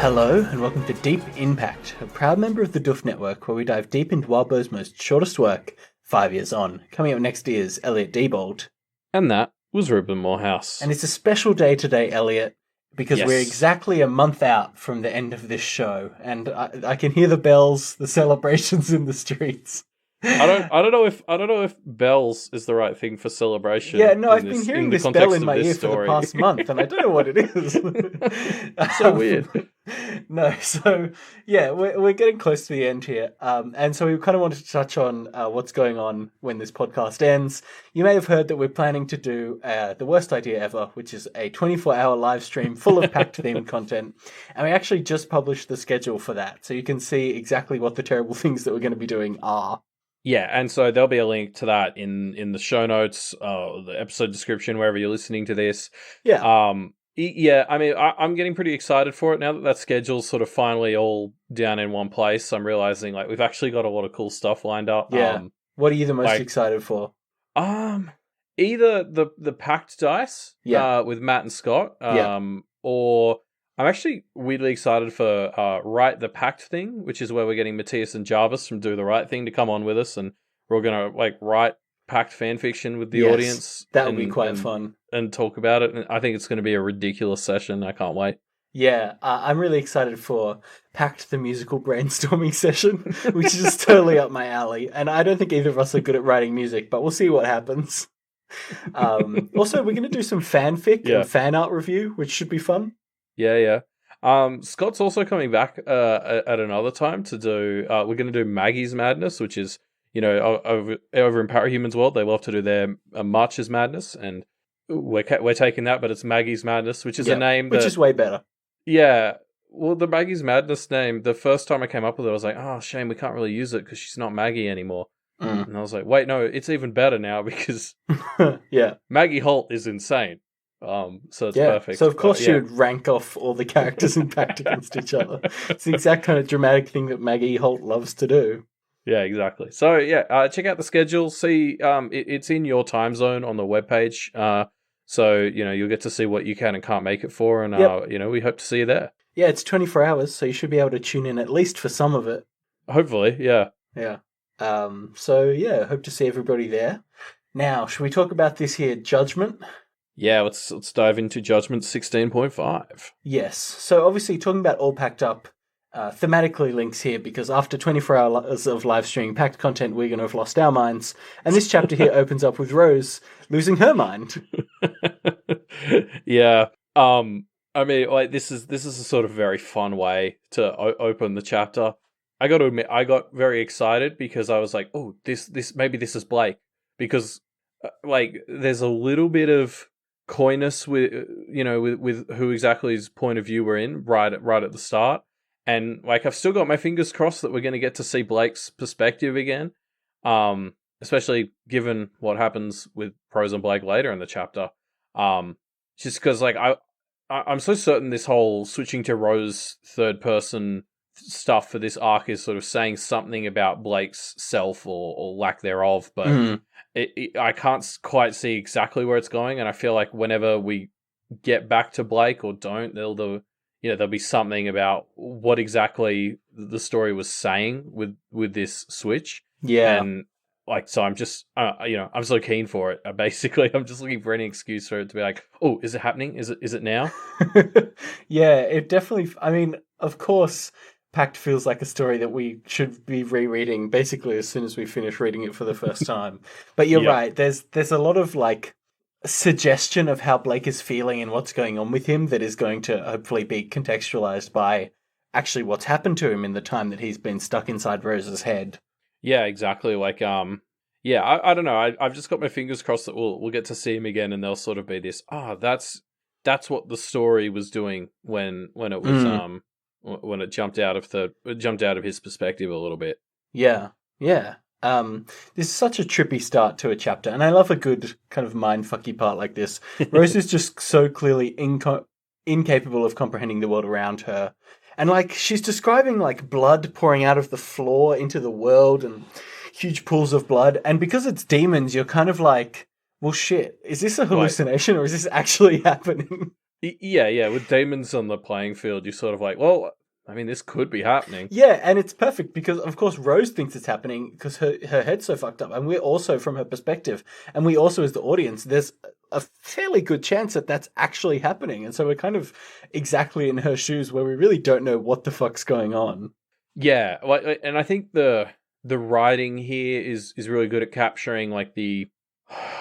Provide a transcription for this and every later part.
Hello, and welcome to Deep In Pact, a proud member of the Doof Network, where we dive deep into Wildbow's most shortest work, 5 years on. Coming up next is Elliot Diebold. And that was Ruben Morehouse. And it's a special day today, Elliot, because Yes. we're exactly a month out from the end of this show, and I can hear the bells, the celebrations in the streets. I don't know if bells is the right thing for celebration. Yeah, no, I've been hearing this bell in my ear for the past month, and I don't know what it is. So weird. No, so yeah, we're getting close to the end here, and so we kind of wanted to touch on what's going on when this podcast ends. You may have heard that we're planning to do the worst idea ever, which is a 24-hour live stream full of Pact-themed content, and we actually just published the schedule for that, so you can see exactly what the terrible things that we're going to be doing are. Yeah, and so there'll be a link to that in the show notes, the episode description, wherever you're listening to this. Yeah. Yeah, I mean, I'm getting pretty excited for it now that schedule's sort of finally all down in one place. I'm realizing, like, we've actually got a lot of cool stuff lined up. Yeah. What are you the most excited for? Either the Pact dice, with Matt and Scott, or I'm actually weirdly excited for Write the Pact thing, which is where we're getting Matthias and Jarvis from Do the Right Thing to come on with us, and we're going to write Pact fanfiction with the audience. That would be quite fun. And talk about it. And I think it's going to be a ridiculous session. I can't wait. Yeah, I'm really excited for Pact the musical brainstorming session, which is totally up my alley. And I don't think either of us are good at writing music, but we'll see what happens. Also, we're going to do some fanfic and fan art review, which should be fun. Yeah. Scott's also coming back at another time to do. We're going to do Maggie's Madness, which is, over in Parahumans World, they love to do their March's Madness, and we're taking that, but it's Maggie's Madness, which is a name which is way better. Yeah, well, the Maggie's Madness name, the first time I came up with it, I was like, oh, shame we can't really use it because she's not Maggie anymore. And I was like, wait, no, it's even better now because Maggie Holt is insane. So it's perfect. So of course she would rank off all the characters in Pact against each other. It's the exact kind of dramatic thing that Maggie Holt loves to do. Yeah, exactly. So check out the schedule. See, it's in your time zone on the webpage. So you'll get to see what you can and can't make it for, and we hope to see you there. Yeah, it's 24 hours, so you should be able to tune in at least for some of it. Hopefully, yeah. Yeah. Hope to see everybody there. Now, should we talk about this here Judgment? Yeah, let's dive into Judgment 16.5. Yes. So obviously talking about All Packed Up thematically links here because after 24 hours of live streaming Pact content, we're going to have lost our minds. And this chapter here opens up with Rose losing her mind. Yeah. I mean, this is a sort of very fun way to open the chapter. I got to admit, I got very excited because I was like, oh, maybe this is Blake, because there's a little bit of coyness with who exactly his point of view we're in right at the start, and I've still got my fingers crossed that we're going to get to see Blake's perspective again, especially given what happens with Prose and Blake later in the chapter. Just because I'm so certain this whole switching to Rose third person stuff for this arc is sort of saying something about Blake's self or lack thereof, but I can't quite see exactly where it's going, and I feel like whenever we get back to Blake or don't, there'll be something about what exactly the story was saying with this switch. Yeah, and so I'm just I'm so keen for it. Basically, I'm just looking for any excuse for it to be like, oh, is it happening? Is it now? Yeah, it definitely. I mean, of course, Pact feels like a story that we should be rereading basically as soon as we finish reading it for the first time. But you're right. There's a lot of suggestion of how Blake is feeling and what's going on with him that is going to hopefully be contextualized by actually what's happened to him in the time that he's been stuck inside Rose's head. Yeah, exactly. I don't know. I've just got my fingers crossed that we'll get to see him again, and there'll sort of be this. That's what the story was doing when it was when it jumped out of his perspective a little bit. Yeah. This is such a trippy start to a chapter, and I love a good kind of mindfucky part like this. Rose is just so clearly incapable of comprehending the world around her. And she's describing blood pouring out of the floor into the world and huge pools of blood. And because it's demons, you're kind of like, well, shit, is this a hallucination or is this actually happening? Yeah. With demons on the playing field, you're sort of like, well, I mean, this could be happening. Yeah, and it's perfect because, of course, Rose thinks it's happening because her head's so fucked up, and we're also from her perspective, and we also, as the audience, there's a fairly good chance that that's actually happening, and so we're kind of exactly in her shoes where we really don't know what the fuck's going on. Yeah, like, and I think the writing here is really good at capturing like the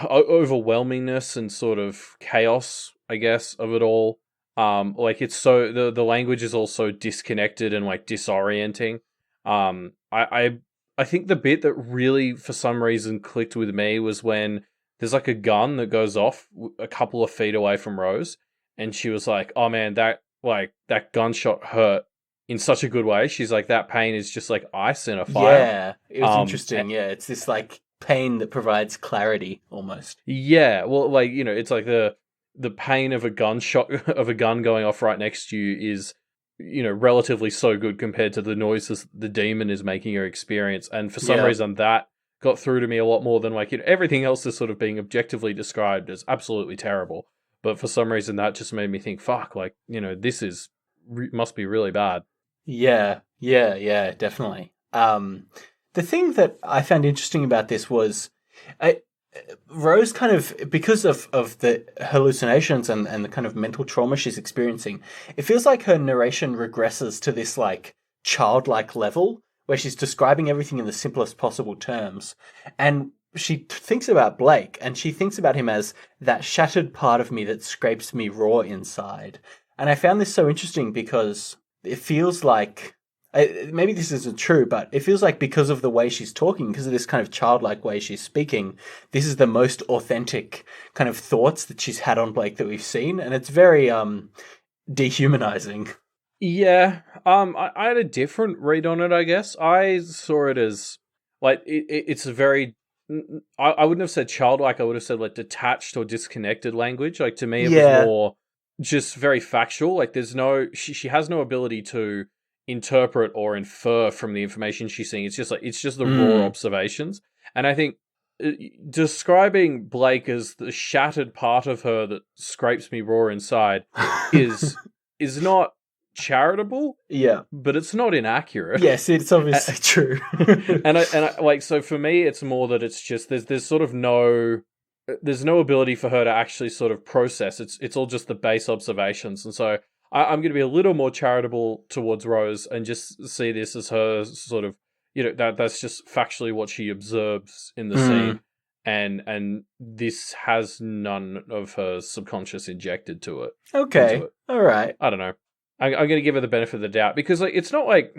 overwhelmingness and sort of chaos, I guess, of it all. Like it's so the language is also disconnected and like disorienting. I think the bit that really for some reason clicked with me was when there's like a gun that goes off a couple of feet away from Rose, and she was like, "Oh man, that gunshot hurt in such a good way." She's like, "That pain is just like ice in a fire." Yeah, it was interesting. Yeah, it's this like pain that provides clarity almost. Yeah, well, like it's like the pain of a gunshot of a gun going off right next to you is relatively so good compared to the noises the demon is making her experience, and for some reason that got through to me a lot more than like everything else is sort of being objectively described as absolutely terrible, but for some reason that just made me think, fuck, like this is must be really bad. Yeah, definitely. The thing that I found interesting about this was, I, Rose kind of, because of the hallucinations and the kind of mental trauma she's experiencing, it feels like her narration regresses to this like childlike level where she's describing everything in the simplest possible terms. And she thinks about Blake and she thinks about him as that shattered part of me that scrapes me raw inside. And I found this so interesting because it feels like maybe this isn't true, but it feels like because of the way she's talking, because of this kind of childlike way she's speaking, this is the most authentic kind of thoughts that she's had on Blake that we've seen, and it's very dehumanizing. Yeah, I had a different read on it, I guess. I saw it as like it's a very I wouldn't have said childlike. I would have said like detached or disconnected language. Like to me, it was Yeah. more just very factual. Like there's no she has no ability to interpret or infer from the information she's seeing. It's just like it's just the raw observations. And I think describing Blake as the shattered part of her that scrapes me raw inside is not charitable, Yeah. but it's not inaccurate. Yes, it's obviously true. and I like, so for me it's more that it's just there's sort of there's no ability for her to actually sort of process. It's all just the base observations, and so I'm going to be a little more charitable towards Rose and just see this as her sort of that's just factually what she observes in the scene, and this has none of her subconscious injected to it. Okay, all right. I don't know. I'm going to give her the benefit of the doubt because like it's not like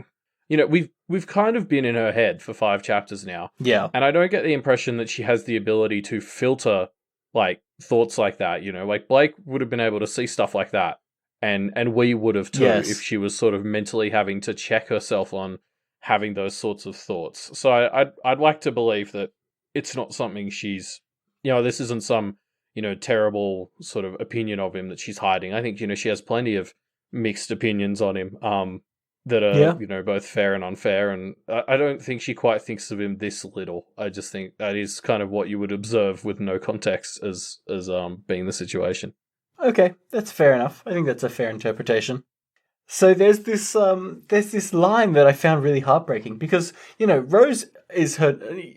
we've kind of been in her head for 5 chapters now. Yeah. And I don't get the impression that she has the ability to filter like thoughts like that, like Blake would have been able to see stuff like that. And we would have too if she was sort of mentally having to check herself on having those sorts of thoughts. So I'd like to believe that it's not something she's this isn't some terrible sort of opinion of him that she's hiding. I think she has plenty of mixed opinions on him that are both fair and unfair, and I don't think she quite thinks of him this little. I just think that is kind of what you would observe with no context as being the situation. Okay, that's fair enough. I think that's a fair interpretation. So there's this line that I found really heartbreaking because Rose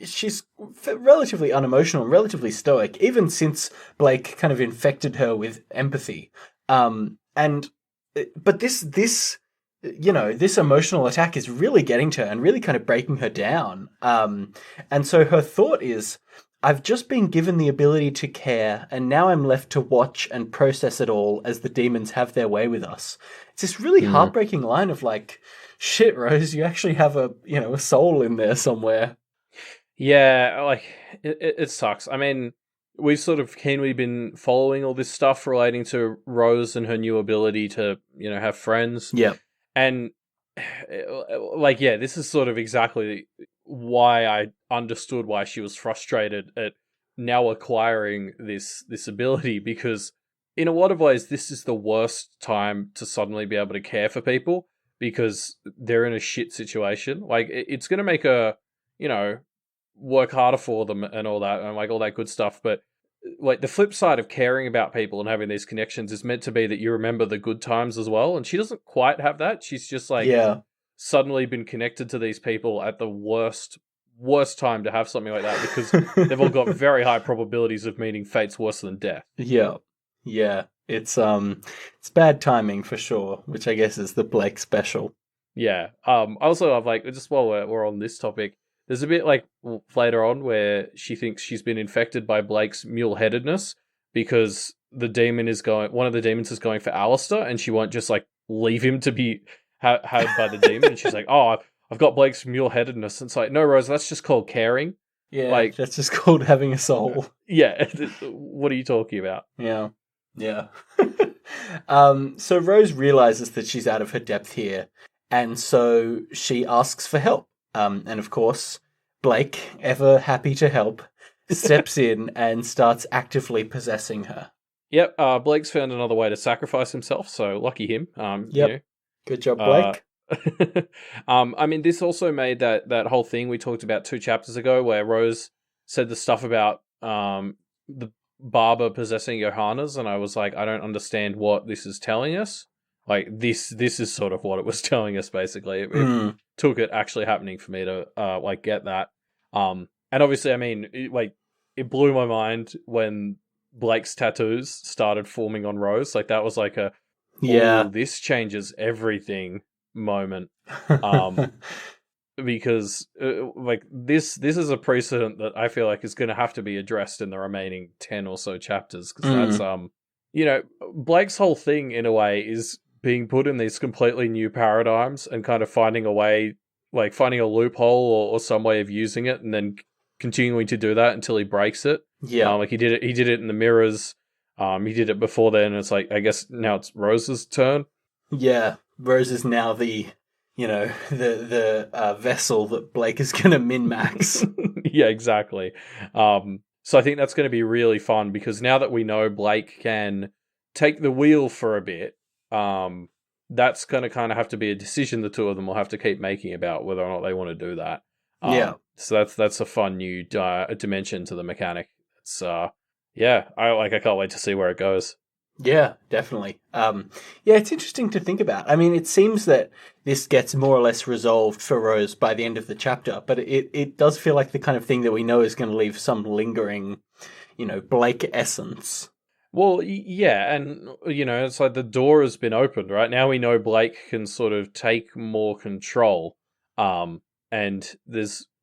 she's relatively unemotional, relatively stoic, even since Blake kind of infected her with empathy. But this emotional attack is really getting to her and really kind of breaking her down. And so her thought is, I've just been given the ability to care, and now I'm left to watch and process it all as the demons have their way with us. It's this really heartbreaking line of like, shit, Rose, you actually have a soul in there somewhere. Yeah, like it sucks. I mean, we've sort of keenly been following all this stuff relating to Rose and her new ability to have friends. Yeah. And like, yeah, this is sort of exactly why I understood why she was frustrated at now acquiring this ability, because in a lot of ways this is the worst time to suddenly be able to care for people because they're in a shit situation. Like it's going to make her work harder for them and all that and like all that good stuff, but like the flip side of caring about people and having these connections is meant to be that you remember the good times as well. And she doesn't quite have that. She's just like suddenly been connected to these people at the worst time to have something like that, because they've all got very high probabilities of meeting fates worse than death. Yeah. It's bad timing for sure, which I guess is the Blake special. Yeah. Also, I've like, just while we're on this topic, there's a bit like later on where she thinks she's been infected by Blake's mule-headedness because one of the demons is going for Alistair, and she won't just like leave him to be had by the demon. And she's like, "Oh, I've got Blake's mule-headedness." And it's like, no, Rose, that's just called caring. Yeah, like that's just called having a soul. Yeah. What are you talking about? Yeah. So Rose realizes that she's out of her depth here, and so she asks for help. And of course, Blake, ever happy to help, steps in and starts actively possessing her. Yep, Blake's found another way to sacrifice himself, so lucky him. Yep. You know, good job, Blake. I mean, this also made that whole thing we talked about 2 chapters ago where Rose said the stuff about the barber possessing Johanna's, and I was like, I don't understand what this is telling us. Like, this is sort of what it was telling us, basically. It took it actually happening for me to like get that. And obviously, I mean, it blew my mind when Blake's tattoos started forming on Rose. Like, that was like this changes everything moment. Because like this is a precedent that I feel like is going to have to be addressed in the remaining 10 or so chapters, because that's you know, Blake's whole thing in a way is being put in these completely new paradigms and kind of finding a way, like finding a loophole or some way of using it, and then continuing to do that until he breaks it. Yeah, like he did it in the mirrors. He did it before then, and it's like, I guess now it's Rose's turn. Yeah, Rose is now the vessel that Blake is going to min-max. Yeah, exactly. So I think that's going to be really fun, because now that we know Blake can take the wheel for a bit, that's going to kind of have to be a decision the two of them will have to keep making about whether or not they want to do that. So that's a fun new dimension to the mechanic. It's I can't wait to see where it goes. Yeah, definitely. It's interesting to think about. I mean, it seems that this gets more or less resolved for Rose by the end of the chapter, but it does feel like the kind of thing that we know is going to leave some lingering, Blake essence. Well, yeah, and, it's like the door has been opened, right? Now we know Blake can sort of take more control. And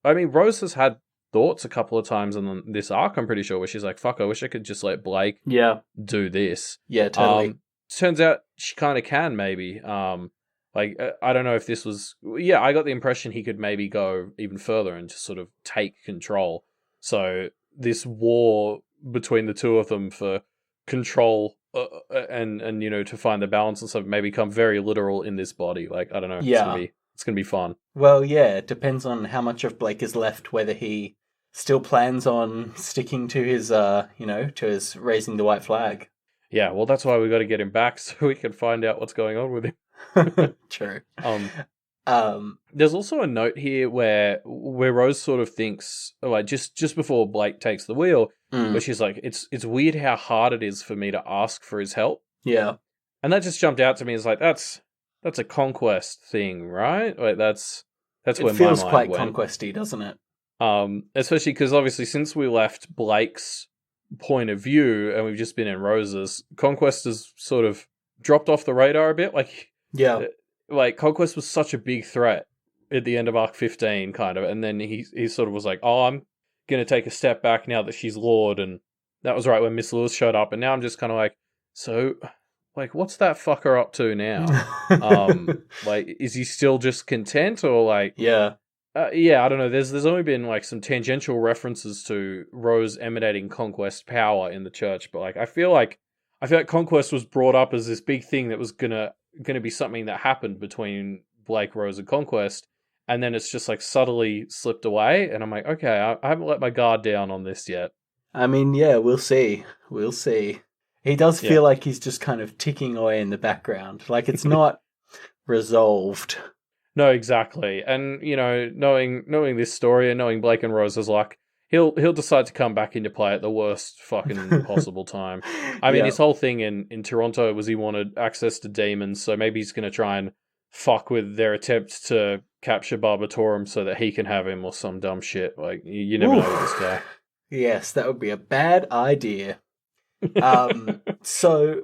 Rose has had thoughts a couple of times in this arc, I'm pretty sure, where she's like, fuck, I wish I could just let Blake do this. Yeah, totally. Turns out she kind of can, maybe. I don't know if this was... Yeah, I got the impression he could maybe go even further and just sort of take control. So this war between the two of them for control and to find the balance and stuff may become very literal in this body. Like, I don't know. Yeah. It's going to be fun. Well, yeah, it depends on how much of Blake is left, whether he still plans on sticking to his, to his raising the white flag. Yeah, well, that's why we got to get him back so we can find out what's going on with him. True. There's also a note here where Rose sort of thinks, like, just before Blake takes the wheel, where she's like, it's weird how hard it is for me to ask for his help. Yeah. And that just jumped out to me as like, that's a conquest thing, right? Like, that's where my mind went. It feels quite conquesty, doesn't it? Especially because obviously since we left Blake's point of view and we've just been in Rose's, conquest has sort of dropped off the radar a bit. Like conquest was such a big threat at the end of Arc 15, kind of, and then he sort of was like, oh, I'm gonna take a step back now that she's Lord, and that was right when Miss Lewis showed up, and now I'm just kind of like, so, like, what's that fucker up to now? Like, is he still just content, or like, I don't know. There's only been like some tangential references to Rose emanating conquest power in the church, but like I feel like conquest was brought up as this big thing that was gonna be something that happened between Blake, Rose, and Conquest, and then it's just like subtly slipped away, and I'm like, okay, I haven't let my guard down on this yet. I mean, yeah, we'll see. He does feel like he's just kind of ticking away in the background, like it's not resolved. No, exactly. And, knowing this story and knowing Blake and Rose's luck, he'll decide to come back into play at the worst fucking possible time. I mean, Yeah. his whole thing in Toronto was he wanted access to demons, so maybe he's going to try and fuck with their attempt to capture Barbatorum so that he can have him or some dumb shit. Like, you never know with this guy. Yes, that would be a bad idea. So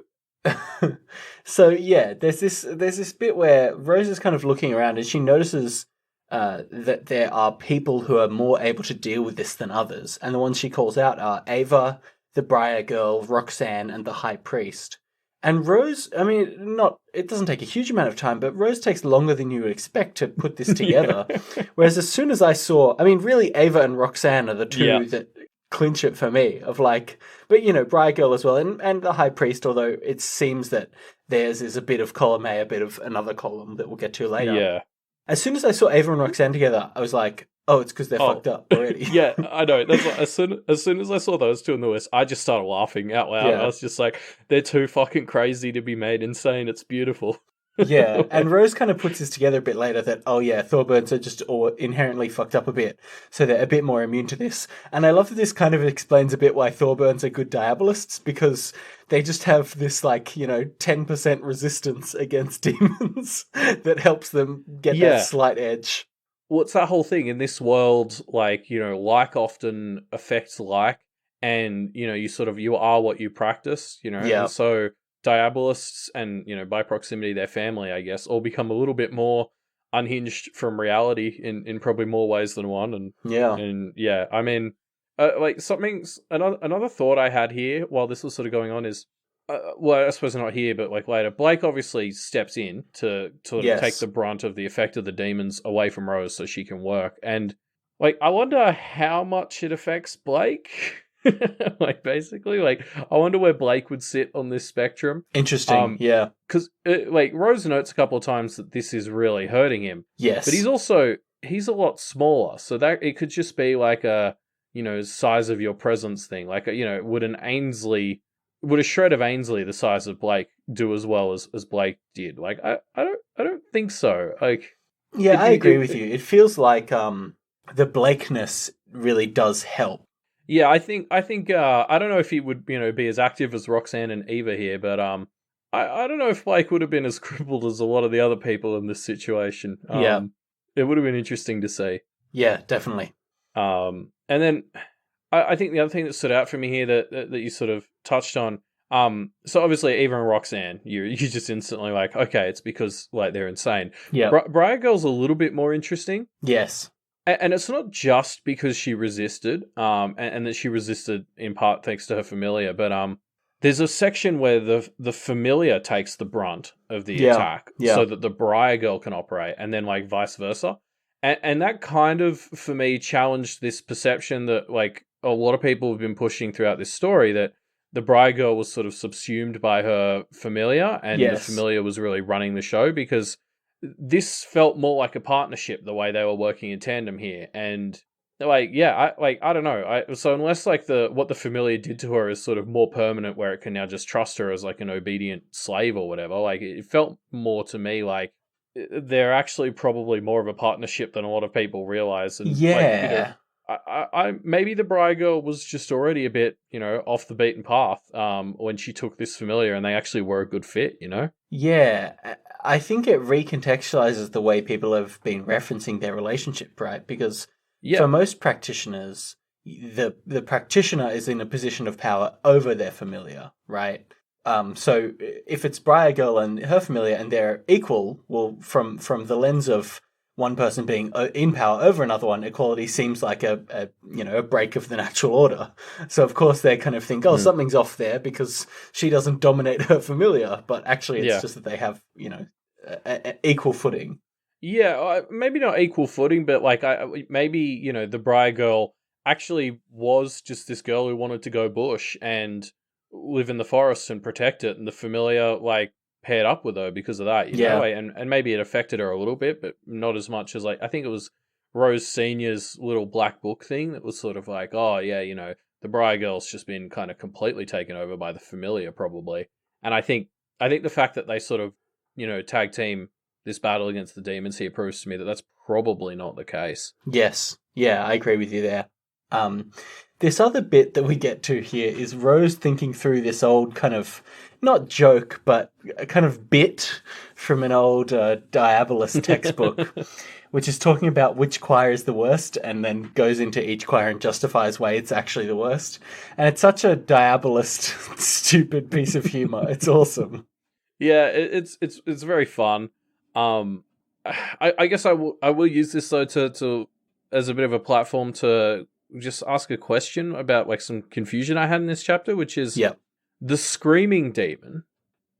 so yeah, there's this bit where Rose is kind of looking around and she notices that there are people who are more able to deal with this than others, and the ones she calls out are Ava, the Briar Girl, Roxanne, and the High Priest. And Rose, I mean, it doesn't take a huge amount of time, but Rose takes longer than you would expect to put this together. Yeah. Whereas as soon as I saw, I mean, really, Ava and Roxanne are the two Yeah. that clinch it for me, of like, but Briar Girl as well, and the High Priest, although it seems that theirs is a bit of column A, a bit of another column that we'll get to later. Yeah. As soon as I saw Ava and Roxanne together, I was like, oh, it's because they're fucked up already. Yeah, I know. That's like, as soon as I saw those two in the list, I just started laughing out loud. Yeah. I was just like, they're too fucking crazy to be made insane. It's beautiful. Yeah, and Rose kind of puts this together a bit later that, oh yeah, Thorburns are just all inherently fucked up a bit, so they're a bit more immune to this. And I love that this kind of explains a bit why Thorburns are good diabolists, because they just have this, 10% resistance against demons that helps them get that slight edge. Well, it's that whole thing in this world, like often affects like, and, you are what you practice, Yeah. and so diabolists and, by proximity, their family, I guess, all become a little bit more unhinged from reality in probably more ways than one. And yeah, I mean, another thought I had here while this was sort of going on is, well, I suppose not here, but later, Blake obviously steps in to sort of take the brunt of the effect of the demons away from Rose so she can work. And I wonder how much it affects Blake. Basically, I wonder where Blake would sit on this spectrum. Interesting, yeah. Because, Rose notes a couple of times that this is really hurting him. Yes. But he's a lot smaller, so that it could just be a, size of your presence thing. Would a shred of Ainsley the size of Blake do as well as Blake did? I don't think so. Yeah, I agree with you. It feels like the Blakeness really does help. Yeah, I think I don't know if he would be as active as Roxanne and Eva here, but I don't know if Blake would have been as crippled as a lot of the other people in this situation. It would have been interesting to see. Yeah, definitely. And then I think the other thing that stood out for me here that you sort of touched on, so obviously Eva and Roxanne, you just instantly okay, it's because they're insane. Yeah, Briar Girl's a little bit more interesting. Yes. And it's not just because she resisted, and that she resisted in part thanks to her familiar, but there's a section where the familiar takes the brunt of the attack, so that the Briar Girl can operate, and then vice versa. And that kind of, for me, challenged this perception that a lot of people have been pushing throughout this story, that the Briar Girl was sort of subsumed by her familiar, and the familiar was really running the show, because this felt more like a partnership, the way they were working in tandem here. And I don't know. So unless what the familiar did to her is sort of more permanent, where it can now just trust her as an obedient slave or whatever, it felt more to me like they're actually probably more of a partnership than a lot of people realize. And I maybe the Briar Girl was just already a bit, off the beaten path when she took this familiar, and they actually were a good fit, Yeah, I think it recontextualizes the way people have been referencing their relationship, right? Because for most practitioners, the practitioner is in a position of power over their familiar, right? So if it's Briar Girl and her familiar and they're equal, well, from the lens of one person being in power over another one, equality seems like a break of the natural order. So of course they kind of think, something's off there because she doesn't dominate her familiar, but actually it's just that they have equal footing. Yeah, maybe not equal footing, but maybe the Briar Girl actually was just this girl who wanted to go bush and live in the forest and protect it, and the familiar paired up with her because of that, you know, and maybe it affected her a little bit, but not as much as I think it was Rose Senior's little black book thing that was sort of the Briar Girl's just been kind of completely taken over by the familiar probably. And I think the fact that they sort of tag team this battle against the demons here proves to me that that's probably not the case. Yes, yeah, I agree with you there. This other bit that we get to here is Rose thinking through this old kind of, not joke, but a kind of bit from an old Diabolus textbook, which is talking about which choir is the worst, and then goes into each choir and justifies why it's actually the worst. And it's such a Diabolist, stupid piece of humor. It's awesome. Yeah, it's very fun. I guess I will use this though to as a bit of a platform to just ask a question about like some confusion I had in this chapter, which is the screaming demon.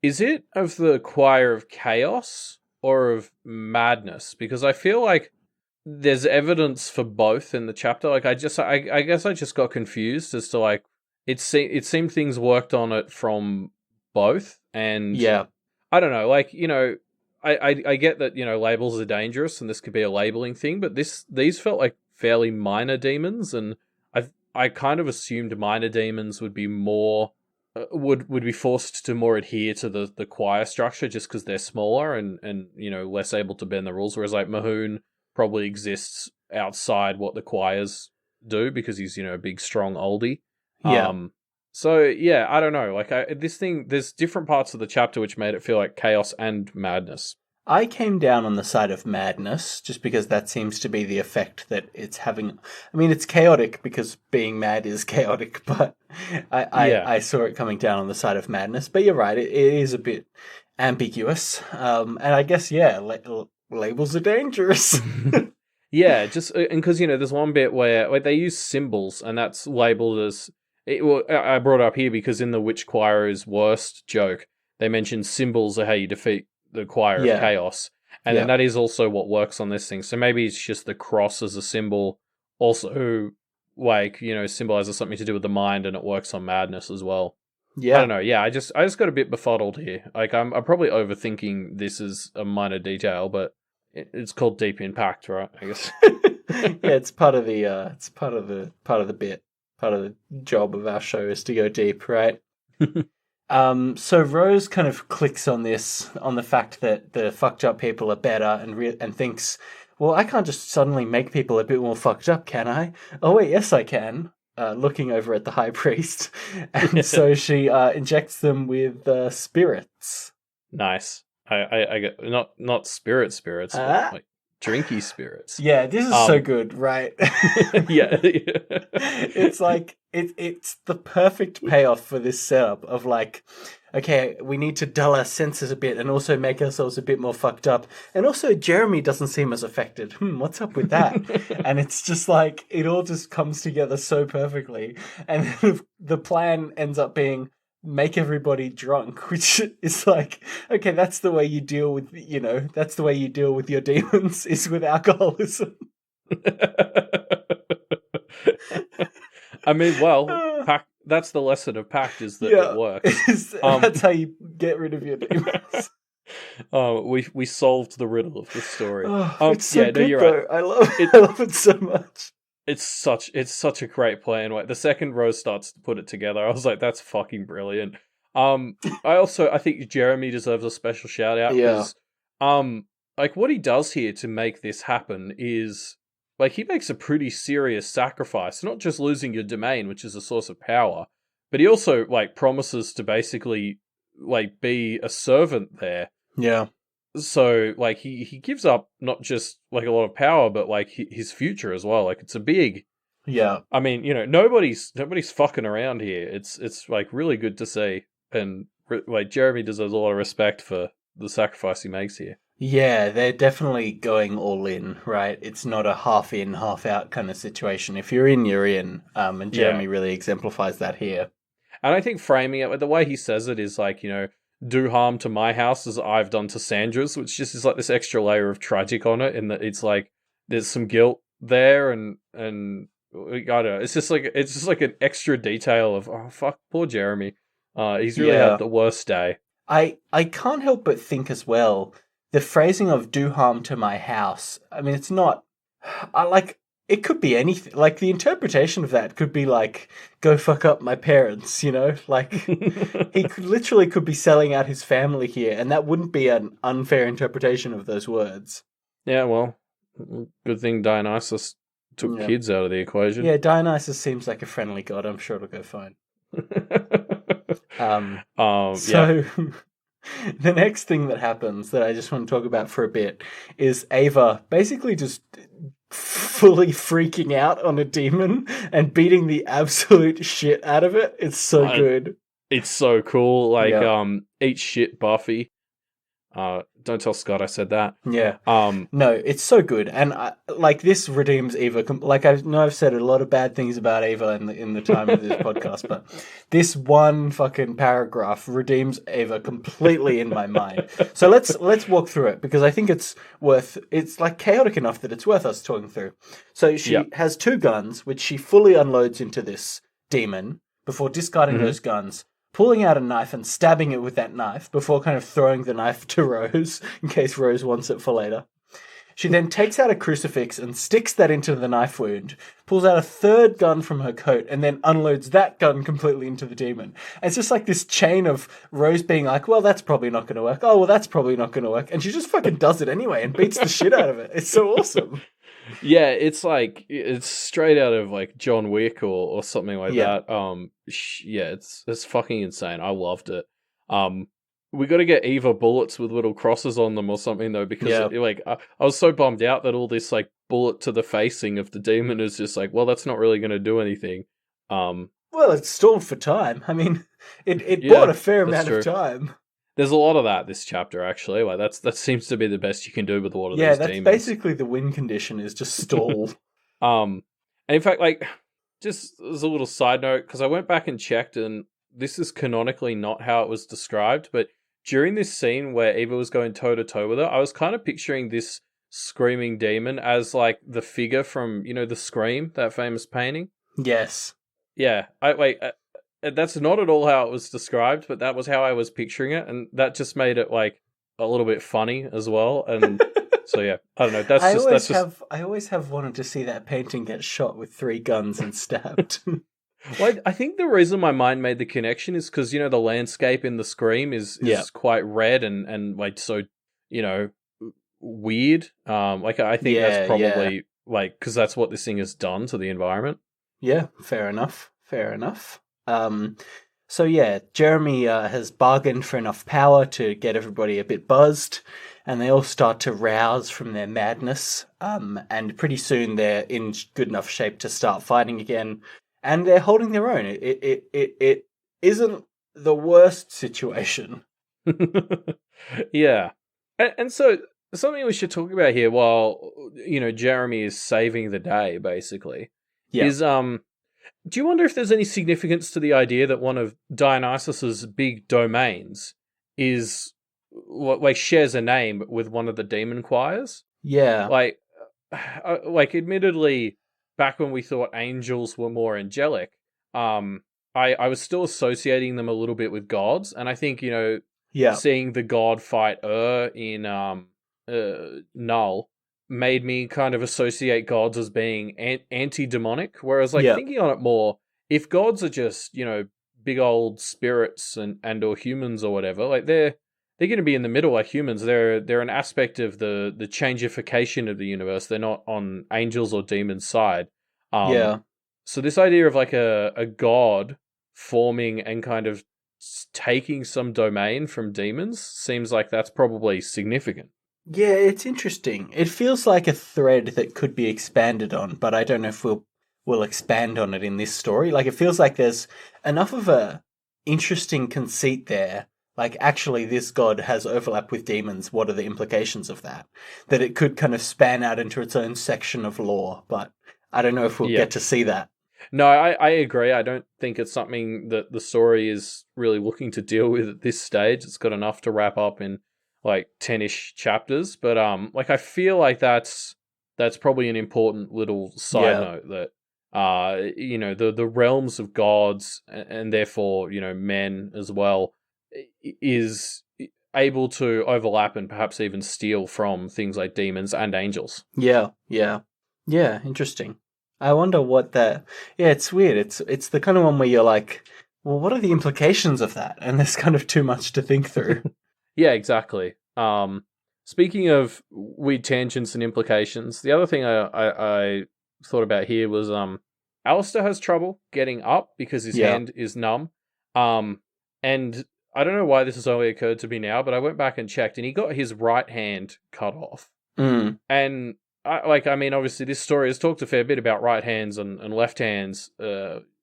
Is it of the choir of chaos or of madness? Because I feel like there's evidence for both in the chapter. Like I guess I just got confused as to like it seemed things worked on it from both, and I don't know, like, you know, I get that, you know, labels are dangerous and this could be a labeling thing, but these felt like fairly minor demons, and I kind of assumed minor demons would be more would be forced to more adhere to the choir structure just because they're smaller and you know, less able to bend the rules, whereas like Mahoon probably exists outside what the choirs do because he's, you know, a big strong oldie. So yeah, I don't know, like this thing, there's different parts of the chapter which made it feel like chaos and madness. I came down on the side of madness, just because that seems to be the effect that it's having. I mean, it's chaotic because being mad is chaotic, but I saw it coming down on the side of madness. But you're right, it is a bit ambiguous. And I guess, labels are dangerous. Yeah, just because, you know, there's one bit where like they use symbols, and that's labeled as... I brought it up here because in the Which Choir is Worst joke, they mention symbols are how you defeat the choir of chaos, and then that is also what works on this thing. So maybe it's just the cross as a symbol also, like, you know, symbolizes something to do with the mind, and it works on madness as well. I don't know. Yeah, I just got a bit befuddled here. Like I'm probably overthinking this as a minor detail, but it's called Deep In Pact, right? I guess. It's part of the bit. Part of the job of our show is to go deep, right? So Rose kind of clicks on the fact that the fucked up people are better, and thinks, well, I can't just suddenly make people a bit more fucked up, can I? Oh wait, yes I can. Looking over at the high priest, and so she injects them with spirits. Nice. I get not spirits, but like drinky spirits. Yeah, this is so good, right? Yeah. It's like it's the perfect payoff for this setup of like, okay, we need to dull our senses a bit and also make ourselves a bit more fucked up. And also Jeremy doesn't seem as affected. What's up with that? And it's just like, it all just comes together so perfectly. And the plan ends up being make everybody drunk, which is like, okay, that's the way you deal with, you know, that's the way you deal with your demons, is with alcoholism. I mean, well, that's the lesson of Pact, is that it works. That's how you get rid of your demons. We solved the riddle of the story. It's so good, you're right. I love it. I love it so much. It's such a great plan. Like the second Rose starts to put it together, I was like, that's fucking brilliant. I think Jeremy deserves a special shout out because like what he does here to make this happen is like he makes a pretty serious sacrifice, not just losing your domain, which is a source of power, but he also like promises to basically like be a servant there. Yeah. So, like, he gives up not just, like, a lot of power, but, like, his future as well. Like, it's a big... Yeah. I mean, you know, nobody's fucking around here. It's like, really good to see. And, like, Jeremy deserves a lot of respect for the sacrifice he makes here. Yeah, they're definitely going all in, right? It's not a half in, half out kind of situation. If you're in, you're in. And Jeremy really exemplifies that here. And I think framing it, the way he says it is, like, you know, do harm to my house as I've done to Sandra's, which just is like this extra layer of tragic on it, in that it's like there's some guilt there, and I don't know, it's just like an extra detail of, oh fuck, poor Jeremy. He's really had the worst day. I can't help but think as well, the phrasing of do harm to my house. I mean, it's not. It could be anything. Like, the interpretation of that could be like, go fuck up my parents, you know? Like, he literally could be selling out his family here, and that wouldn't be an unfair interpretation of those words. Yeah, well, good thing Dionysus took kids out of the equation. Yeah, Dionysus seems like a friendly god. I'm sure it'll go fine. So the next thing that happens that I just want to talk about for a bit is Ava basically just fully freaking out on a demon and beating the absolute shit out of it. It's so good. It's so cool. Like, eat shit, Buffy. Don't tell Scott I said that. Yeah. No, it's so good, and this redeems Eva. Like I know I've said a lot of bad things about Eva in the time of this podcast, but this one fucking paragraph redeems Eva completely in my mind. So let's walk through it because I think it's like chaotic enough that it's worth us talking through. So she has two guns, which she fully unloads into this demon before discarding those guns, pulling out a knife and stabbing it with that knife before kind of throwing the knife to Rose in case Rose wants it for later. She then takes out a crucifix and sticks that into the knife wound, pulls out a third gun from her coat, and then unloads that gun completely into the demon. And it's just like this chain of Rose being like, well, that's probably not going to work. Oh, well, that's probably not going to work. And she just fucking does it anyway and beats the shit out of it. It's so awesome. Yeah, it's like it's straight out of like John Wick or something like that. It's fucking insane. I loved it. We got to get Eva bullets with little crosses on them or something though, because I was so bummed out that all this like bullet to the facing of the demon is just like, well, that's not really going to do anything. Well, it's stalled for time. I mean, it bought a fair amount of time. There's a lot of that this chapter, actually. Like that seems to be the best you can do with a lot of these demons. Yeah, that's basically the win condition is just stall. And in fact, like, just as a little side note, because I went back and checked, and this is canonically not how it was described, but during this scene where Eva was going toe-to-toe with her, I was kind of picturing this screaming demon as, like, the figure from, the Scream, that famous painting. Yes. Yeah. That's not at all how it was described, but that was how I was picturing it, and that just made it like a little bit funny as well. And so yeah, I don't know. I always have wanted to see that painting get shot with 3 guns and stabbed. Well, I think the reason my mind made the connection is because the landscape in the Scream is quite red and like so weird. I think that's probably like because that's what this thing has done to the environment. Yeah, fair enough. So yeah, Jeremy has bargained for enough power to get everybody a bit buzzed, and they all start to rouse from their madness. And pretty soon they're in good enough shape to start fighting again, and they're holding their own. It isn't the worst situation. Yeah, and so something we should talk about here, while Jeremy is saving the day, basically, is do you wonder if there's any significance to the idea that one of Dionysus's big domains is like shares a name with one of the demon choirs? Yeah. Like admittedly, back when we thought angels were more angelic, I was still associating them a little bit with gods, and I think seeing the god fight in Null made me kind of associate gods as being anti-demonic, whereas thinking on it more, if gods are just big old spirits and or humans or whatever, like they're going to be in the middle like humans. They're an aspect of the changification of the universe. They're not on angels or demons' side. So this idea of like a god forming and kind of taking some domain from demons seems like that's probably significant. Yeah, it's interesting. It feels like a thread that could be expanded on, but I don't know if we'll expand on it in this story. Like, it feels like there's enough of a interesting conceit there. Like, actually, this god has overlap with demons. What are the implications of that? That it could kind of span out into its own section of lore, but I don't know if we'll get to see that. No, I agree. I don't think it's something that the story is really looking to deal with at this stage. It's got enough to wrap up in like 10-ish chapters, but I feel like that's probably an important little side note that the realms of gods and therefore men as well is able to overlap and perhaps even steal from things like demons and angels. Yeah, interesting. I wonder what that. Yeah, it's weird. It's the kind of one where you're like, well, what are the implications of that? And there's kind of too much to think through. Yeah, exactly. Speaking of weird tangents and implications, the other thing I thought about here was Alistair has trouble getting up because his Yeah. hand is numb. And I don't know why this has only occurred to me now, but I went back and checked, and he got his right hand cut off. Mm. And I mean, obviously, this story has talked a fair bit about right hands and left hands,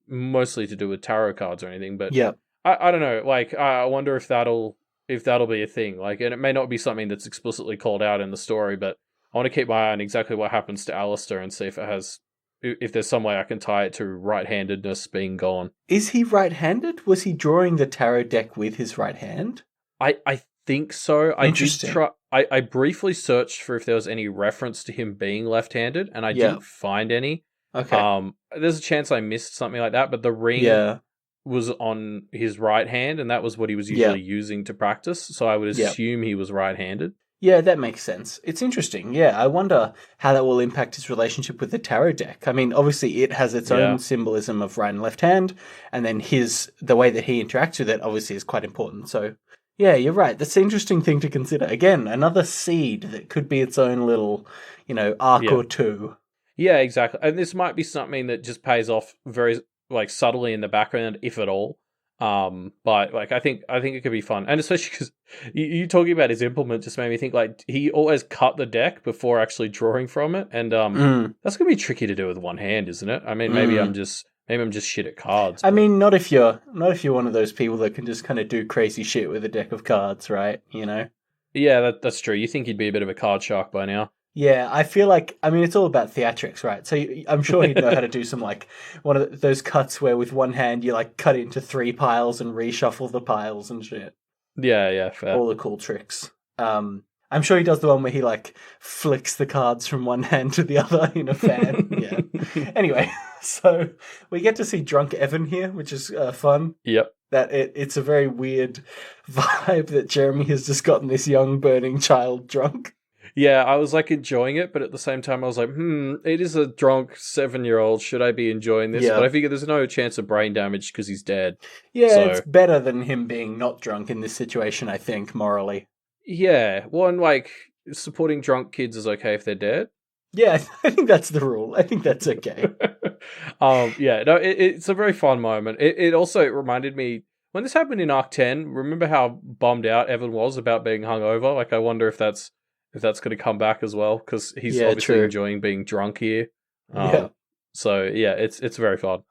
mostly to do with tarot cards or anything. But Yeah. I don't know. Like, I wonder if that'll be a thing. Like, and it may not be something that's explicitly called out in the story, but I want to keep my eye on exactly what happens to Alistair and see if there's some way I can tie it to right-handedness being gone. Is he right-handed? Was he drawing the tarot deck with his right hand? I think so. Interesting. I did try. I briefly searched for if there was any reference to him being left-handed, and I didn't find any. Okay. There's a chance I missed something like that, but the ring was on his right hand, and that was what he was usually using to practice. So I would assume he was right-handed. Yeah, that makes sense. It's interesting. Yeah, I wonder how that will impact his relationship with the tarot deck. I mean, obviously it has its own symbolism of right and left hand, and then the way that he interacts with it obviously is quite important. So, yeah, you're right. That's an interesting thing to consider. Again, another seed that could be its own little, arc or two. Yeah, exactly. And this might be something that just pays off very subtly in the background, if at all. But I think it could be fun, and especially because you talking about his implement just made me think he always cut the deck before actually drawing from it, and that's gonna be tricky to do with one hand, isn't it? I mean, maybe I'm just shit at cards. I mean, not if you're one of those people that can just kind of do crazy shit with a deck of cards, right? Yeah, that's true. You think he'd be a bit of a card shark by now? Yeah, I feel like, I mean, it's all about theatrics, right? So I'm sure he'd know how to do some, one of those cuts where with one hand you, cut into 3 piles and reshuffle the piles and shit. Yeah, fair. All the cool tricks. I'm sure he does the one where he, flicks the cards from one hand to the other in a fan. Yeah. Anyway, so we get to see Drunk Evan here, which is fun. Yep. That it's a very weird vibe that Jeremy has just gotten this young burning child drunk. Yeah, I was enjoying it, but at the same time I was it is a drunk 7-year-old. Should I be enjoying this? Yeah. But I figure there's no chance of brain damage because he's dead. Yeah, so it's better than him being not drunk in this situation, I think, morally. Yeah, one supporting drunk kids is okay if they're dead. Yeah, I think that's the rule. I think that's okay. Yeah, no, it's a very fun moment. It also reminded me when this happened in Arc 10. Remember how bummed out Evan was about being hungover? I wonder if that's going to come back as well, because he's obviously enjoying being drunk here. So yeah, it's very fun.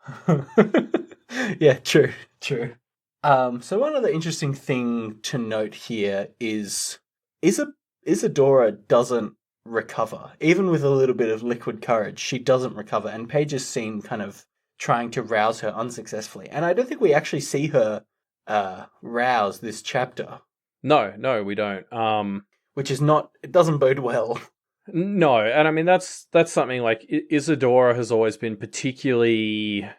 Yeah, true. So one other interesting thing to note here is Isadora doesn't recover. Even with a little bit of liquid courage, she doesn't recover, and Paige is seen kind of trying to rouse her unsuccessfully. And I don't think we actually see her rouse this chapter. No, we don't. Which is not, it doesn't bode well. No, and I mean that's something Isadora has always been particularly,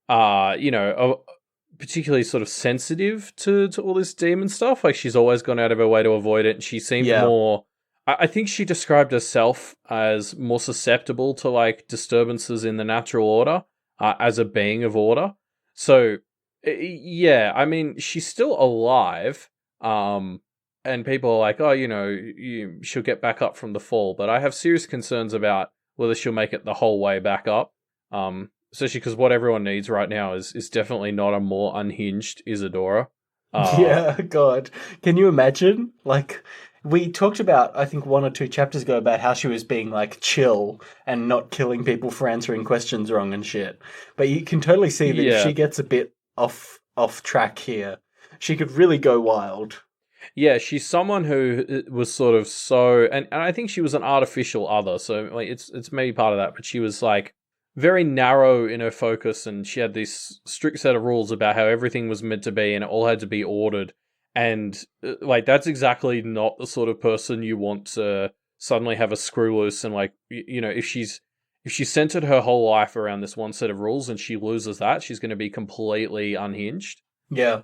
particularly sort of sensitive to all this demon stuff. She's always gone out of her way to avoid it, and she seemed more. I think she described herself as more susceptible to disturbances in the natural order, as a being of order. So, yeah, I mean she's still alive. And people are like, oh, she'll get back up from the fall. But I have serious concerns about whether she'll make it the whole way back up. Especially because what everyone needs right now is definitely not a more unhinged Isadora. Yeah, God. Can you imagine? We talked about, I think 1 or 2 chapters ago, about how she was being, chill and not killing people for answering questions wrong and shit. But you can totally see that if she gets a bit off track here, she could really go wild. Yeah, she's someone who was sort of and I think she was an artificial other, so it's maybe part of that, but she was very narrow in her focus, and she had this strict set of rules about how everything was meant to be, and it all had to be ordered, and that's exactly not the sort of person you want to suddenly have a screw loose, and if she centered her whole life around this one set of rules and she loses that, she's going to be completely unhinged. Yeah.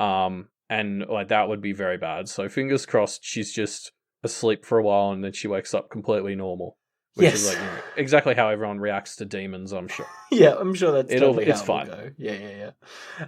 And that would be very bad. So fingers crossed she's just asleep for a while and then she wakes up completely normal. which is like exactly how everyone reacts to demons. I'm sure. Yeah, I'm sure that's totally It's how fine. it will go.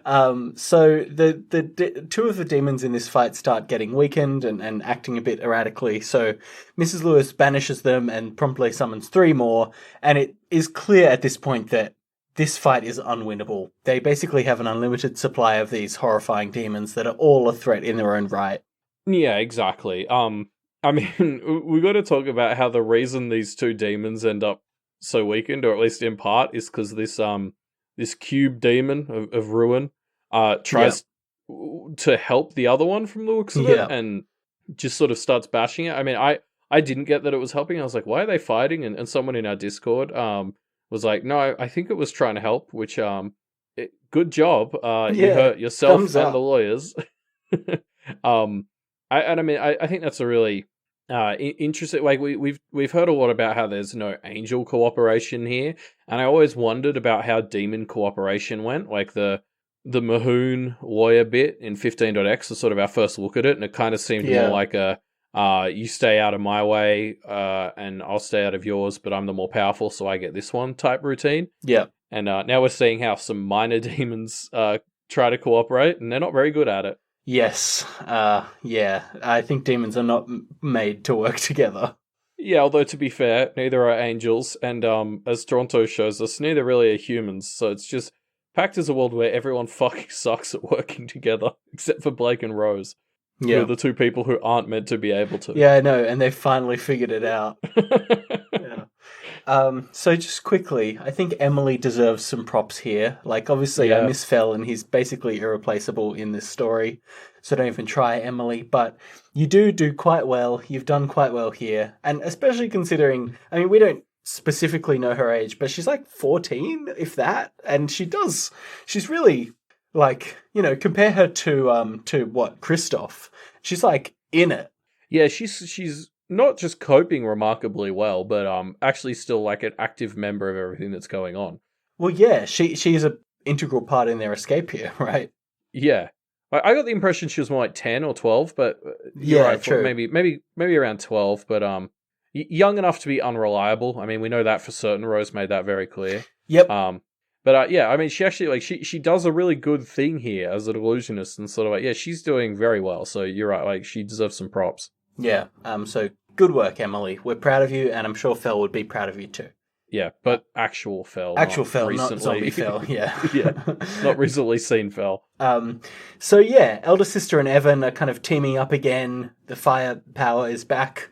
Yeah. So the two of the demons in this fight start getting weakened and acting a bit erratically. So Mrs. Lewis banishes them and promptly summons 3 more. And it is clear at this point that this fight is unwinnable. They basically have an unlimited supply of these horrifying demons that are all a threat in their own right. Yeah, exactly. I mean, we got to talk about how the reason these 2 demons end up so weakened, or at least in part, is because this cube demon of ruin tries to help the other one from the looks of it, and just sort of starts bashing it. I mean, I didn't get that it was helping. I was like, why are they fighting? And someone in our Discord was like, no, I think it was trying to help. Which good job. You hurt yourself and the lawyers. I think that's a really interesting. Like we've heard a lot about how there's no angel cooperation here, and I always wondered about how demon cooperation went. Like the Mahoon lawyer bit in 15.x was sort of our first look at it, and it kind of seemed more like a you stay out of my way, and I'll stay out of yours, but I'm the more powerful, so I get this one type routine. Yeah, and now we're seeing how some minor demons try to cooperate, and they're not very good at it. Yes. I think demons are not made to work together. Yeah, although to be fair, neither are angels, and as Toronto shows us, neither really are humans. So it's just Pact is a world where everyone fucking sucks at working together, except for Blake and Rose. Yeah, who are the 2 people who aren't meant to be able to. Yeah, I know, and they finally figured it out. Yeah. So just quickly, I think Emily deserves some props here. Like, obviously, I miss Fel, and he's basically irreplaceable in this story. So don't even try, Emily. But you do quite well. You've done quite well here. And especially considering, I mean, we don't specifically know her age, but she's like 14, if that. And she's really, like, compare her to what, Kristoff. She's like in it. Yeah, she's not just coping remarkably well, but actually still like an active member of everything that's going on. Well, yeah, she's an integral part in their escape here, right? Yeah, I got the impression she was more like 10 or 12, but you're right, true. Maybe around 12, but young enough to be unreliable. I mean, we know that for certain. Rose made that very clear. Yep. But I mean, she actually she does a really good thing here as an illusionist, and sort of like she's doing very well. So you're right, like she deserves some props. Yeah. So good work, Emily. We're proud of you, and I'm sure Fel would be proud of you too. Yeah, but actual Fel, not zombie Fel. Yeah, yeah, not recently seen Fel. So yeah, elder sister and Evan are kind of teaming up again. The firepower is back.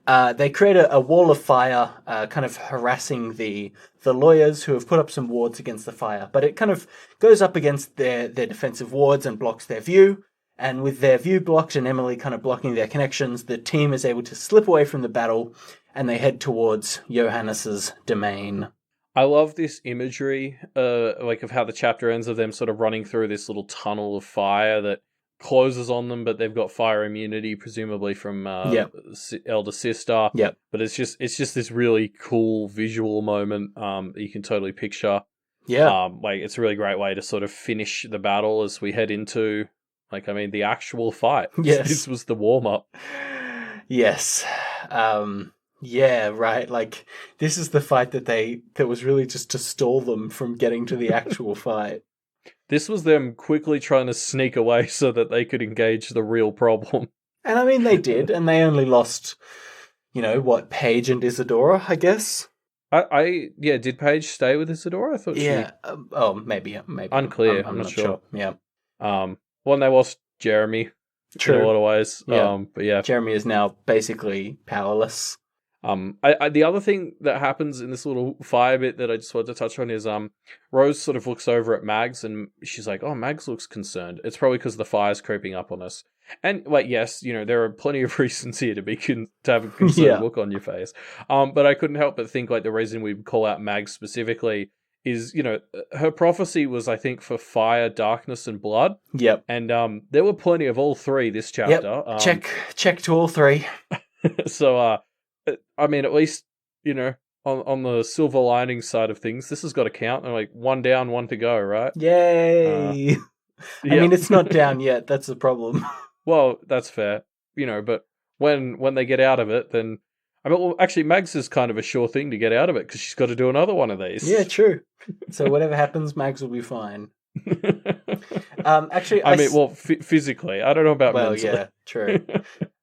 They create a wall of fire, kind of harassing the lawyers who have put up some wards against the fire. But it kind of goes up against their defensive wards and blocks their view. And with their view blocked and Emily kind of blocking their connections, the team is able to slip away from the battle and they head towards Johannes's domain. I love this imagery, like of how the chapter ends of them sort of running through this little tunnel of fire that closes on them, but they've got fire immunity, presumably from elder sister. Yep. But it's just this really cool visual moment that you can totally picture. Yeah. Like it's a really great way to sort of finish the battle as we head into, like, I mean, the actual fight. Yes. This was the warm up. Yes. Yeah, right. Like this is the fight that was really just to stall them from getting to the actual fight. This was them quickly trying to sneak away so that they could engage the real problem. And I mean, they did, and they only lost, Paige and Isadora, I guess. Did Paige stay with Isadora? I thought maybe. Unclear. I'm not sure. Yeah. Well, they lost Jeremy. True. In a lot of ways. Yeah. But yeah. Jeremy is now basically powerless. The other thing that happens in this little fire bit that I just wanted to touch on is Rose sort of looks over at Mags and she's like, "Oh, Mags looks concerned. It's probably because the fire's creeping up on us." And like, yes, there are plenty of reasons here to have a concerned look on your face. But I couldn't help but think like the reason we call out Mags specifically is, her prophecy was, I think, for fire, darkness, and blood. Yep. And there were plenty of all three this chapter. Yep. Check to all three. So, I mean, at least, on the silver lining side of things, this has got to count. They're like 1 down, 1 to go, right? Yay! I mean, it's not down yet. That's the problem. Well, that's fair. But when they get out of it, then I mean, well, actually, Mags is kind of a sure thing to get out of it because she's got to do another one of these. Yeah, true. So whatever happens, Mags will be fine. Actually, I mean, well, physically, I don't know about mentally. Yeah, true.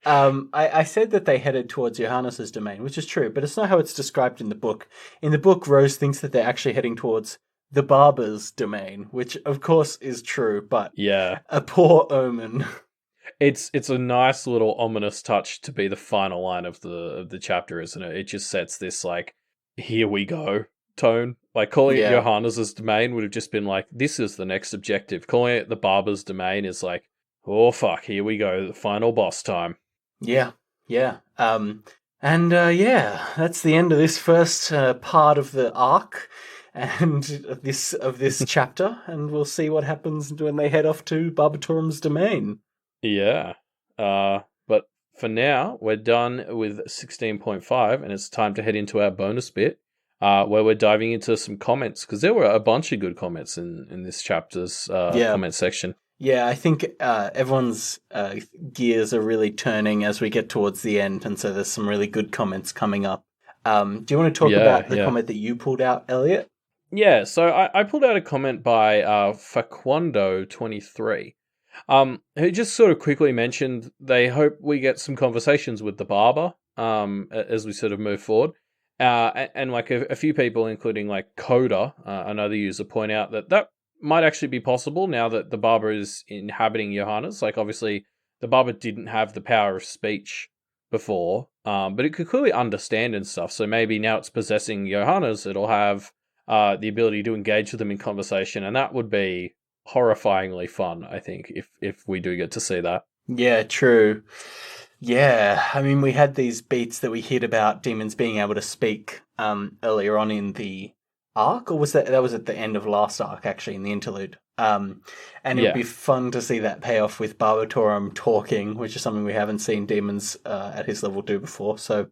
I said that they headed towards Johannes's domain, which is true, but it's not how it's described in the book. In the book, Rose thinks that they're actually heading towards the barber's domain, which of course is true, but yeah, a poor omen. It's a nice little ominous touch to be the final line of the chapter, isn't it? It just sets this like, here we go tone. Like calling it Johannes's domain would have just been like, this is the next objective. Calling it the barber's domain is like, oh fuck, here we go, the final boss time. Yeah. That's the end of this first part of the arc and this chapter, and we'll see what happens when they head off to Barbatorum's domain. Yeah. But for now, we're done with 16.5, and it's time to head into our bonus bit, where we're diving into some comments, because there were a bunch of good comments in this chapter's comment section. Yeah, I think everyone's gears are really turning as we get towards the end, and so there's some really good comments coming up. Do you want to talk about the comment that you pulled out, Elliot? Yeah, so I pulled out a comment by Facundo23, who just sort of quickly mentioned they hope we get some conversations with the barber as we sort of move forward. And like a few people, including like Coda, another user, point out that might actually be possible now that the barber is inhabiting Johannes. Like, obviously, the barber didn't have the power of speech before, but it could clearly understand and stuff. So maybe now it's possessing Johannes, it'll have the ability to engage with them in conversation, and that would be horrifyingly fun, I think, if we do get to see that. Yeah, true. Yeah, I mean, we had these beats that we hit about demons being able to speak earlier on in the arc, or was that was at the end of last arc, actually, in the interlude. And it would be fun to see that pay off with Barbatorum talking, which is something we haven't seen demons at his level do before. So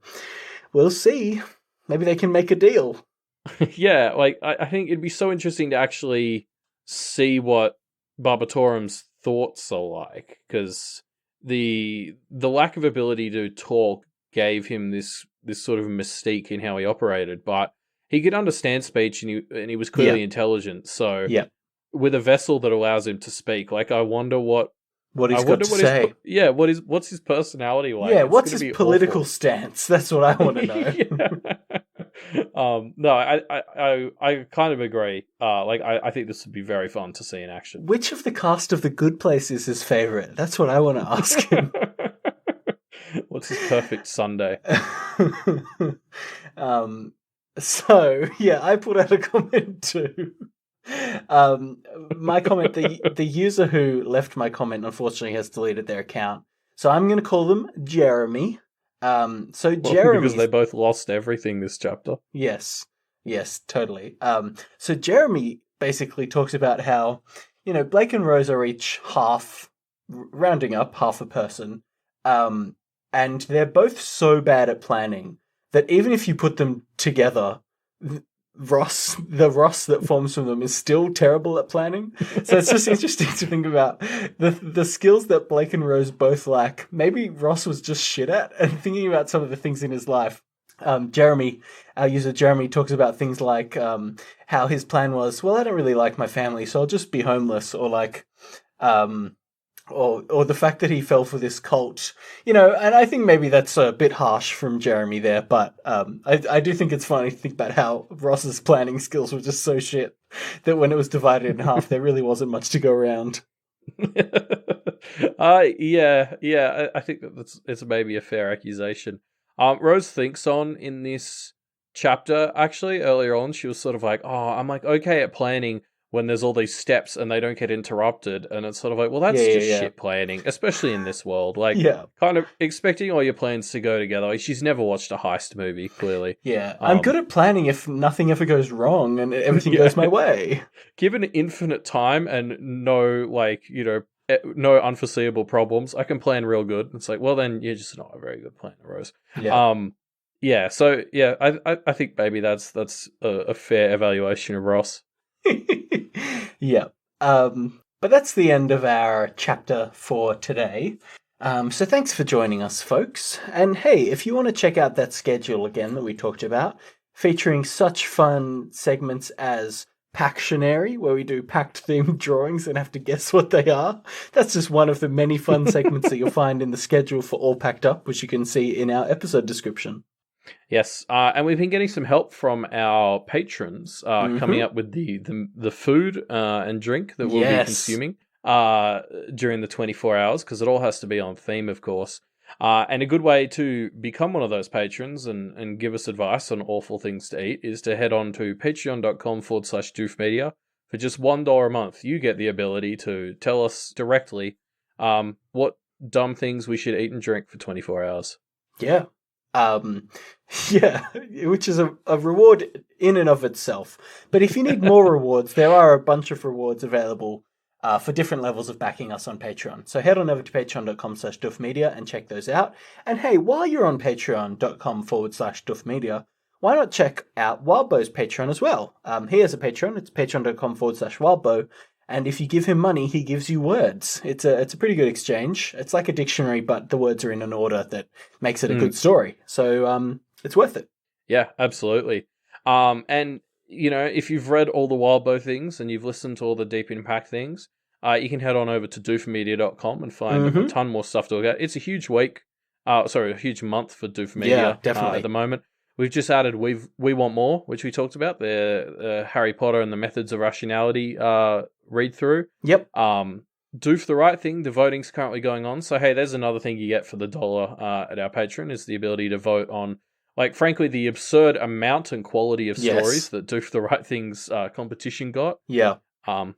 we'll see. Maybe they can make a deal. Yeah, like I think it'd be so interesting to actually see what Barbatorum's thoughts are like, because the lack of ability to talk gave him this sort of mystique in how he operated, but he could understand speech, and he was clearly intelligent. So with a vessel that allows him to speak, like, I wonder what he's got to say. What's his personality like? Yeah, what's his political stance? That's what I want to know. No, I kind of agree. I think this would be very fun to see in action. Which of the cast of The Good Place is his favorite? That's what I want to ask him. What's his perfect Sunday? So, I put out a comment too. My comment, the user who left my comment unfortunately has deleted their account. So I'm going to call them Jeremy. Jeremy, because they both lost everything this chapter. Yes, totally. So Jeremy basically talks about how, Blake and Rose are each rounding up half a person. And they're both so bad at planning that even if you put them together, the Ross that forms from them is still terrible at planning. So it's just interesting to think about the skills that Blake and Rose both lack. Maybe Ross was just shit at, and thinking about some of the things in his life. Jeremy, our user Jeremy, talks about things like how his plan was, well, I don't really like my family, so I'll just be homeless, or like or the fact that he fell for this cult, and I think maybe that's a bit harsh from Jeremy there, but I do think it's funny to think about how Ross's planning skills were just so shit that when it was divided in half, there really wasn't much to go around. I think it's maybe a fair accusation. Rose thinks on in this chapter, actually, earlier on, she was sort of like, I'm like okay at planning when there's all these steps and they don't get interrupted, and it's sort of like, well, that's shit planning, especially in this world. Like, kind of expecting all your plans to go together. Like, she's never watched a heist movie, clearly. Yeah, I'm good at planning if nothing ever goes wrong and everything goes my way. Given infinite time and no, no unforeseeable problems, I can plan real good. It's like, well, then you're just not a very good planner, Rose. Yeah. I think maybe that's a fair evaluation of Ross. Yeah. But that's the end of our chapter for today. So thanks for joining us, folks. And hey, if you want to check out that schedule again that we talked about, featuring such fun segments as Pactionary, where we do Pact-themed drawings and have to guess what they are. That's just one of the many fun segments that you'll find in the schedule for All Packed Up, which you can see in our episode description. Yes, and we've been getting some help from our patrons coming up with the food and drink that we'll be consuming during the 24 hours, because it all has to be on theme, of course. And a good way to become one of those patrons and give us advice on awful things to eat is to head on to patreon.com/doofmedia. For just $1 a month, you get the ability to tell us directly what dumb things we should eat and drink for 24 hours. Yeah. Yeah, which is a reward in and of itself. But if you need more rewards, there are a bunch of rewards available for different levels of backing us on Patreon. So head on over to patreon.com/doofmedia and check those out. And hey, while you're on patreon.com/doofmedia, why not check out Wildbow's Patreon as well? He has a Patreon. It's patreon.com/Wildbow. And if you give him money, he gives you words. It's a pretty good exchange. It's like a dictionary, but the words are in an order that makes it a good story. So it's worth it. Yeah, absolutely. And if you've read all the Wildbow things and you've listened to all the Deep Impact things, you can head on over to doofmedia.com and find a ton more stuff to look at. It's a huge week, a huge month for Doofmedia definitely. At the moment. We've just added We Want More, which we talked about, the Harry Potter and the Methods of Rationality read through. Yep. Doof the Right Thing, the voting's currently going on. So hey, there's another thing you get for the $1 at our Patreon, is the ability to vote on, frankly, the absurd amount and quality of stories that Doof the Right Thing's competition got. Yeah.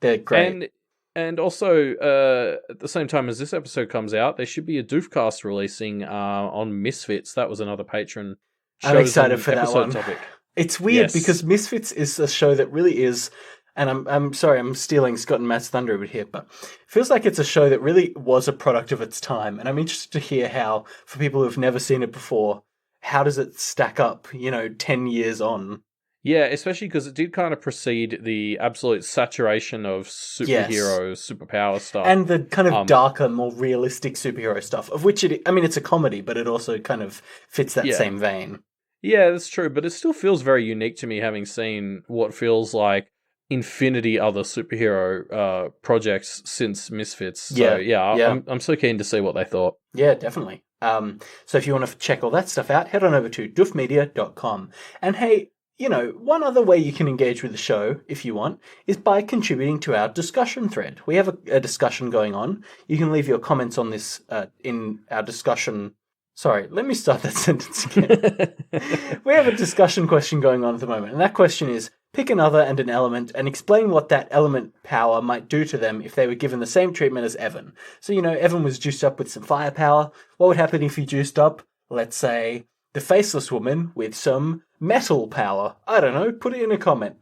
They're great. And also, at the same time as this episode comes out, there should be a Doofcast releasing on Misfits. That was another patron. I'm excited for that one. Topic. It's weird because Misfits is a show that really is, and I'm sorry, I'm stealing Scott and Matt's thunder over here, but it feels like it's a show that really was a product of its time. And I'm interested to hear how, for people who've never seen it before, how does it stack up, 10 years on? Yeah, especially because it did kind of precede the absolute saturation of superheroes, superpower stuff. And the kind of darker, more realistic superhero stuff, of which it's a comedy, but it also kind of fits that same vein. Yeah, that's true, but it still feels very unique to me, having seen what feels like infinity other superhero projects since Misfits. So I'm so keen to see what they thought. Yeah, definitely. So if you want to check all that stuff out, head on over to doofmedia.com. And hey, one other way you can engage with the show, if you want, is by contributing to our discussion thread. We have a discussion going on. You can leave your comments on this in our discussion. Sorry, let me start that sentence again. We have a discussion question going on at the moment, and that question is, pick another and an element and explain what that element power might do to them if they were given the same treatment as Evan. So, Evan was juiced up with some firepower. What would happen if he juiced up, let's say, the Faceless Woman with some metal power? I don't know, put it in a comment.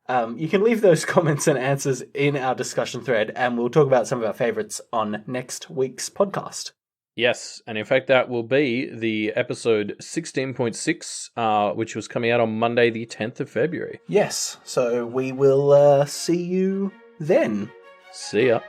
You can leave those comments and answers in our discussion thread, and we'll talk about some of our favourites on next week's podcast. Yes, and in fact that will be the episode 16.6, which was coming out on Monday the 10th of February. Yes, so we will see you then. See ya.